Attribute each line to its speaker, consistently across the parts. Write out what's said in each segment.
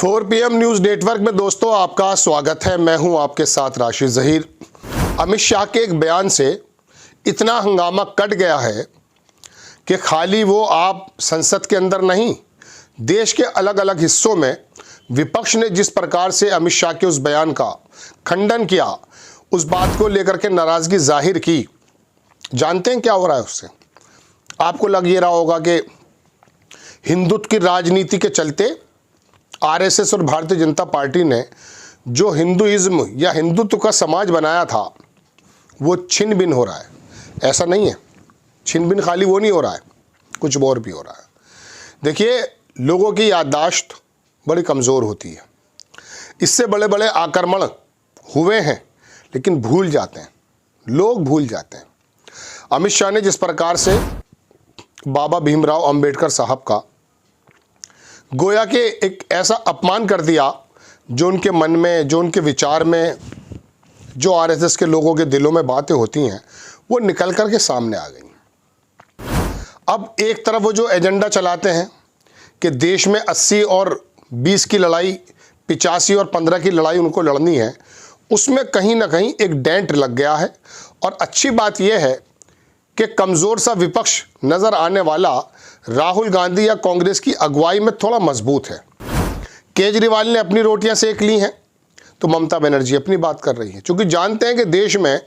Speaker 1: 4 PM news network में दोस्तों आपका स्वागत है। मैं हूं आपके साथ राशिद ज़हीर। अमित शाह के एक बयान से इतना हंगामा कट गया है कि खाली वो आप संसद के अंदर नहीं, देश के अलग अलग हिस्सों में विपक्ष ने जिस प्रकार से अमित शाह के उस बयान का खंडन किया, उस बात को लेकर के नाराज़गी जाहिर की। जानते हैं क्या हो रहा है उससे? आपको लग ये रहा होगा कि हिंदुत्व की राजनीति के चलते आरएसएस और भारतीय जनता पार्टी ने जो हिंदुइज्म या हिंदुत्व का समाज बनाया था वो छिन भिन हो रहा है। ऐसा नहीं है, छिन भिन खाली वो नहीं हो रहा है, कुछ और भी हो रहा है। देखिए, लोगों की याददाश्त बड़ी कमज़ोर होती है। इससे बड़े बड़े आक्रमण हुए हैं लेकिन भूल जाते हैं, लोग भूल जाते हैं। अमित शाह ने जिस प्रकार से बाबा भीमराव अंबेडकर साहब का गोया के एक ऐसा अपमान कर दिया जो उनके मन में, जो उनके विचार में, जो आरएसएस के लोगों के दिलों में बातें होती हैं, वो निकल कर के सामने आ गई। अब एक तरफ वो जो एजेंडा चलाते हैं कि देश में 80 और 20 की लड़ाई, 85 और 15 की लड़ाई उनको लड़नी है, उसमें कहीं ना कहीं एक डेंट लग गया है। और अच्छी बात यह है कि कमज़ोर सा विपक्ष नज़र आने वाला राहुल गांधी या कांग्रेस की अगुवाई में थोड़ा मजबूत है। केजरीवाल ने अपनी रोटियां सेक ली हैं तो ममता बनर्जी अपनी बात कर रही है, क्योंकि जानते हैं कि देश में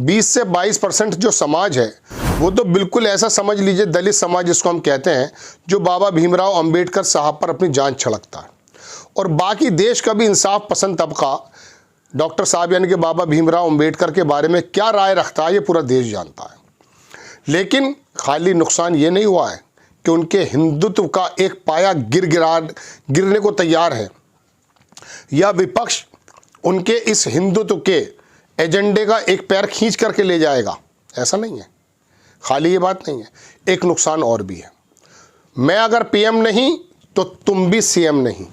Speaker 1: 20 से 22% जो समाज है वो तो बिल्कुल ऐसा समझ लीजिए दलित समाज जिसको हम कहते हैं, जो बाबा भीमराव अंबेडकर साहब पर अपनी जान छलकता है। और बाकी देश का भी इंसाफ पसंद तबका डॉक्टर साहब यानी कि बाबा भीमराव अंबेडकर के बारे में क्या राय रखता है ये पूरा देश जानता है। लेकिन खाली नुकसान ये नहीं हुआ है कि उनके हिंदुत्व का एक पाया गिरने को तैयार है, या विपक्ष उनके इस हिंदुत्व के एजेंडे का एक पैर खींच करके ले जाएगा। ऐसा नहीं है, खाली ये बात नहीं है, एक नुकसान और भी है। मैं अगर पीएम नहीं तो तुम भी सीएम नहीं।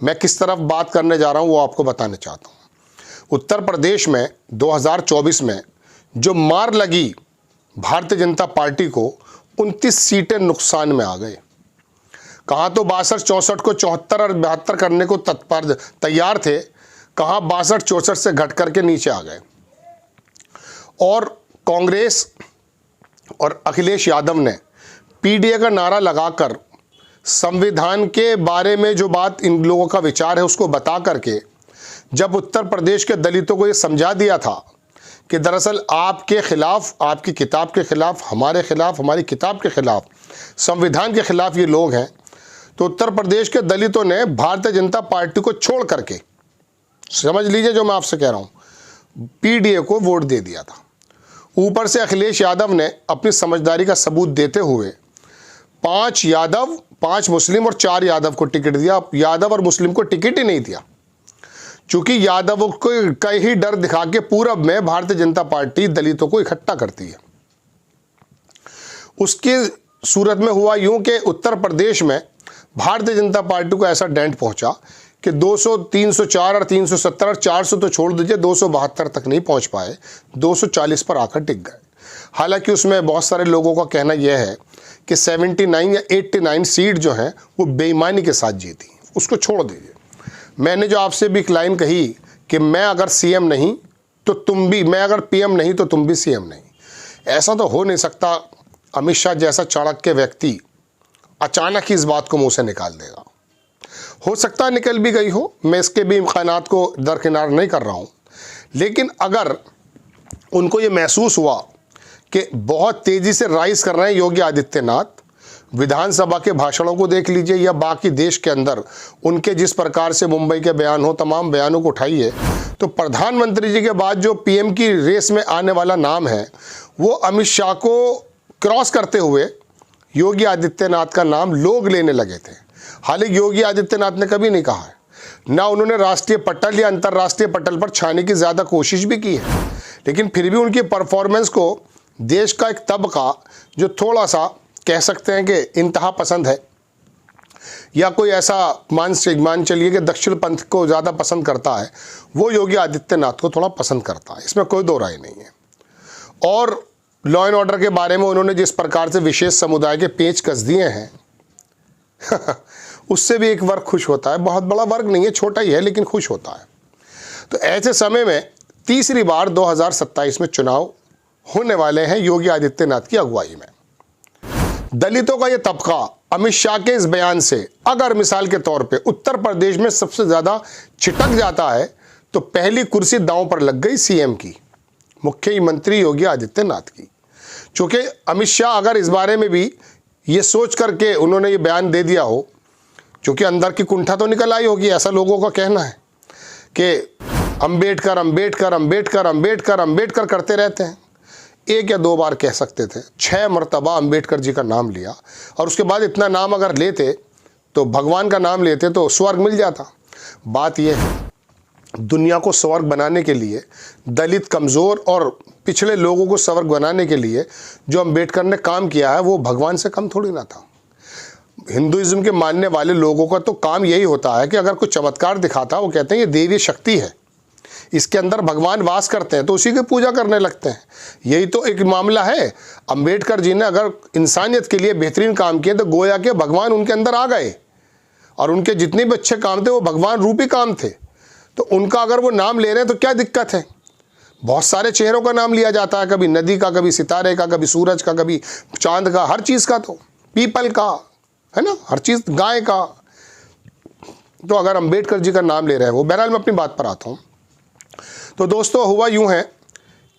Speaker 1: मैं किस तरफ बात करने जा रहा हूं वो आपको बताना चाहता हूं। उत्तर प्रदेश में 2024 में जो मार लगी भारतीय जनता पार्टी को, 29 सीटें नुकसान में आ गए। कहाँ तो 62-64 को 74 और 72 करने को तैयार थे, कहाँ 62-64 से घट करके नीचे आ गए। और कांग्रेस और अखिलेश यादव ने पीडीए का नारा लगाकर संविधान के बारे में जो बात इन लोगों का विचार है उसको बता करके जब उत्तर प्रदेश के दलितों को ये समझा दिया था कि दरअसल आपके खिलाफ, आपकी किताब के खिलाफ, हमारे खिलाफ, हमारी किताब के खिलाफ, संविधान के खिलाफ ये लोग हैं, तो उत्तर प्रदेश के दलितों ने भारतीय जनता पार्टी को छोड़ करके, समझ लीजिए जो मैं आपसे कह रहा हूं, पीडीए को वोट दे दिया था। ऊपर से अखिलेश यादव ने अपनी समझदारी का सबूत देते हुए 5 यादव, 5 मुस्लिम और 4 यादव को टिकट दिया। यादव और मुस्लिम को टिकट ही नहीं दिया, चूंकि यादवों को का ही डर दिखा के पूरब में भारतीय जनता पार्टी दलितों को इकट्ठा करती है। उसकी सूरत में हुआ यूं कि उत्तर प्रदेश में भारतीय जनता पार्टी को ऐसा डेंट पहुंचा कि 200, 304 और 370 और 400 तो छोड़ दीजिए, 272 तक नहीं पहुंच पाए, 240 पर आकर टिक गए। हालांकि उसमें बहुत सारे लोगों का कहना यह है कि 79 या 89 सीट जो हैं वो बेईमानी के साथ जीती, उसको छोड़ दीजिए। मैंने जो आपसे भी एक लाइन कही कि मैं अगर सीएम नहीं तो तुम भी, मैं अगर पीएम नहीं तो तुम भी सीएम नहीं, ऐसा तो हो नहीं सकता। अमित शाह जैसा चाणक्य व्यक्ति अचानक ही इस बात को मुंह से निकाल देगा। हो सकता है निकल भी गई हो, मैं इसके भी इम्कानात को दरकिनार नहीं कर रहा हूं, लेकिन अगर उनको ये महसूस हुआ कि बहुत तेज़ी से राइज कर रहे हैं योगी आदित्यनाथ, विधानसभा के भाषणों को देख लीजिए या बाकी देश के अंदर उनके जिस प्रकार से मुंबई के बयान हो, तमाम बयानों को उठाइए, तो प्रधानमंत्री जी के बाद जो पीएम की रेस में आने वाला नाम है वो अमित शाह को क्रॉस करते हुए योगी आदित्यनाथ का नाम लोग लेने लगे थे। हालांकि योगी आदित्यनाथ ने कभी नहीं कहा है, ना उन्होंने राष्ट्रीय पटल या अंतर्राष्ट्रीय पटल पर छाने की ज़्यादा कोशिश भी की है, लेकिन फिर भी उनकी परफॉर्मेंस को देश का एक तबका जो थोड़ा सा कह सकते हैं कि इंतहा पसंद है, या कोई ऐसा मान चलिए कि दक्षिण पंथ को ज़्यादा पसंद करता है, वो योगी आदित्यनाथ को थोड़ा पसंद करता है, इसमें कोई दो राय नहीं है। और लॉ एंड ऑर्डर के बारे में उन्होंने जिस प्रकार से विशेष समुदाय के पेच कस दिए हैं उससे भी एक वर्ग खुश होता है। बहुत बड़ा वर्ग नहीं है, छोटा ही है, लेकिन खुश होता है। तो ऐसे समय में तीसरी बार 2027 में चुनाव होने वाले हैं योगी आदित्यनाथ की अगुवाई में। दलितों का यह तबका अमित शाह के इस बयान से अगर मिसाल के तौर पे उत्तर प्रदेश में सबसे ज़्यादा छिटक जाता है तो पहली कुर्सी दांव पर लग गई सीएम की, मुख्यमंत्री योगी आदित्यनाथ की। चूँकि अमित शाह अगर इस बारे में भी ये सोच करके उन्होंने ये बयान दे दिया हो, चूँकि अंदर की कुंठा तो निकल आई होगी, ऐसा लोगों का कहना है कि अंबेडकर अंबेडकर अंबेडकर अंबेडकर अंबेडकर करते रहते हैं। एक या दो बार कह सकते थे, 6 मरतबा अंबेडकर जी का नाम लिया, और उसके बाद इतना नाम अगर लेते तो भगवान का नाम लेते तो स्वर्ग मिल जाता। बात यह है, दुनिया को स्वर्ग बनाने के लिए, दलित कमज़ोर और पिछड़े लोगों को स्वर्ग बनाने के लिए जो अंबेडकर ने काम किया है वो भगवान से कम थोड़ी ना था। हिंदुइज्म के मानने वाले लोगों का तो काम यही होता है कि अगर कोई चमत्कार दिखाता, वो कहते हैं ये देवी शक्ति है, इसके अंदर भगवान वास करते हैं, तो उसी की पूजा करने लगते हैं। यही तो एक मामला है। अंबेडकर जी ने अगर इंसानियत के लिए बेहतरीन काम किए तो गोया के भगवान उनके अंदर आ गए, और उनके जितने भी अच्छे काम थे वो भगवान रूपी काम थे। तो उनका अगर वो नाम ले रहे हैं तो क्या दिक्कत है? बहुत सारे चेहरों का नाम लिया जाता है, कभी नदी का, कभी सितारे का, कभी सूरज का, कभी चांद का, हर चीज़ का, तो पीपल का, है ना, हर चीज़, गाय का। तो अगर अंबेडकर जी का नाम ले रहे हैं वो, बहरहाल मैं अपनी बात पर आता हूँ। तो दोस्तों, हुआ यूँ है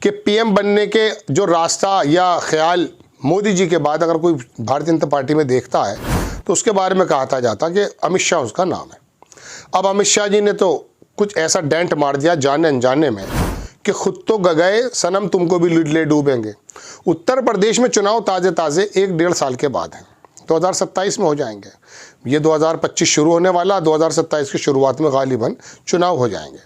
Speaker 1: कि पीएम बनने के जो रास्ता या ख्याल मोदी जी के बाद अगर कोई भारतीय जनता पार्टी में देखता है तो उसके बारे में कहा जाता कि अमित शाह उसका नाम है। अब अमित शाह जी ने तो कुछ ऐसा डेंट मार दिया जाने अनजाने में कि खुद तो गए सनम, तुमको भी ले डूबेंगे। उत्तर प्रदेश में चुनाव ताज़े 1-1.5 साल के बाद हैं, 2027 में हो जाएंगे। ये 2025 शुरू होने वाला, 2027 की शुरुआत में गालिबन चुनाव हो जाएंगे।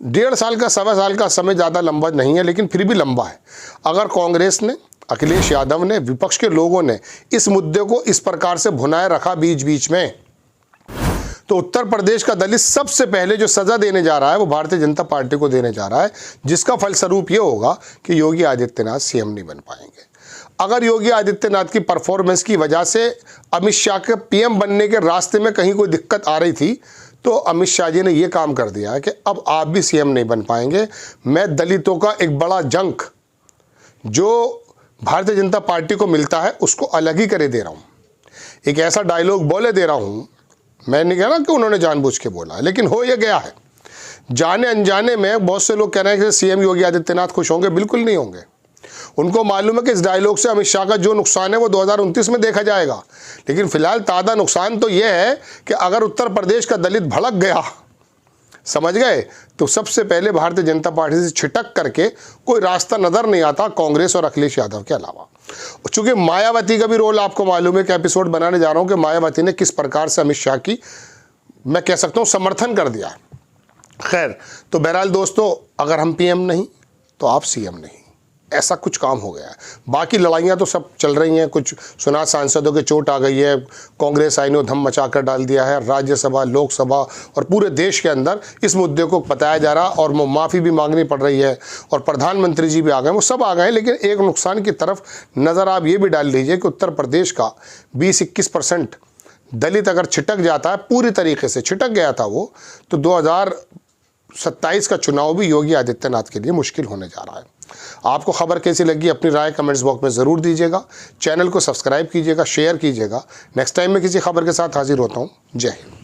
Speaker 1: 1.5 साल का, 1.25 साल का समय ज़्यादा लंबा नहीं है, लेकिन फिर भी लंबा है। अगर कांग्रेस ने, अखिलेश यादव ने, विपक्ष के लोगों ने इस मुद्दे को इस प्रकार से भुनाए रखा बीच बीच में, तो उत्तर प्रदेश का दलित सबसे पहले जो सज़ा देने जा रहा है वो भारतीय जनता पार्टी को देने जा रहा है, जिसका फलस्वरूप ये होगा कि योगी आदित्यनाथ सीएम नहीं बन पाएंगे। अगर योगी आदित्यनाथ की परफॉर्मेंस की वजह से अमित शाह के पीएम बनने के रास्ते में कहीं कोई दिक्कत आ रही थी, तो अमित शाह जी ने ये काम कर दिया है कि अब आप भी सीएम नहीं बन पाएंगे। मैं दलितों का एक बड़ा जंक जो भारतीय जनता पार्टी को मिलता है उसको अलग ही करे दे रहा हूँ। एक ऐसा डायलॉग बोले दे रहा हूँ, मैं नहीं कह रहा कि उन्होंने जानबूझ के बोला है, लेकिन हो ये गया है। जाने अनजाने में बहुत से लोग कह रहे हैं कि सीएम योगी आदित्यनाथ खुश होंगे, बिल्कुल नहीं होंगे। उनको मालूम है कि इस डायलॉग से अमित शाह का जो नुकसान है वो 2029 में देखा जाएगा, लेकिन फिलहाल ताज़ा नुकसान तो ये है कि अगर उत्तर प्रदेश का दलित भड़क गया, समझ गए, तो सबसे पहले भारतीय जनता पार्टी से छिटक करके कोई रास्ता नज़र नहीं आता कांग्रेस और अखिलेश यादव के अलावा। चूँकि मायावती का भी रोल आपको मालूम है कि एपिसोड बनाने जा रहा हूँ कि मायावती ने किस प्रकार से अमित शाह की, मैं कह सकता हूँ, समर्थन कर दिया। खैर, तो बहरहाल दोस्तों, अगर हम पीएम नहीं तो आप सीएम नहीं, ऐसा कुछ काम हो गया है। बाकी लड़ाइयाँ तो सब चल रही हैं, कुछ सुना सांसदों के चोट आ गई है, कांग्रेस आई ने धम मचा कर डाल दिया है, राज्यसभा, लोकसभा और पूरे देश के अंदर इस मुद्दे को बताया जा रहा, और माफ़ी भी मांगनी पड़ रही है, और प्रधानमंत्री जी भी आ गए, वो सब आ गए। लेकिन एक नुकसान की तरफ नज़र आप ये भी डाल लीजिए कि उत्तर प्रदेश का 20-21% दलित अगर छिटक जाता है, पूरी तरीके से छिटक गया था वो, तो 2027 का चुनाव भी योगी आदित्यनाथ के लिए मुश्किल होने जा रहा है। आपको खबर कैसी लगी, अपनी राय कमेंट्स बॉक्स में ज़रूर दीजिएगा। चैनल को सब्सक्राइब कीजिएगा, शेयर कीजिएगा। नेक्स्ट टाइम मैं किसी खबर के साथ हाजिर होता हूँ। जय हिंद।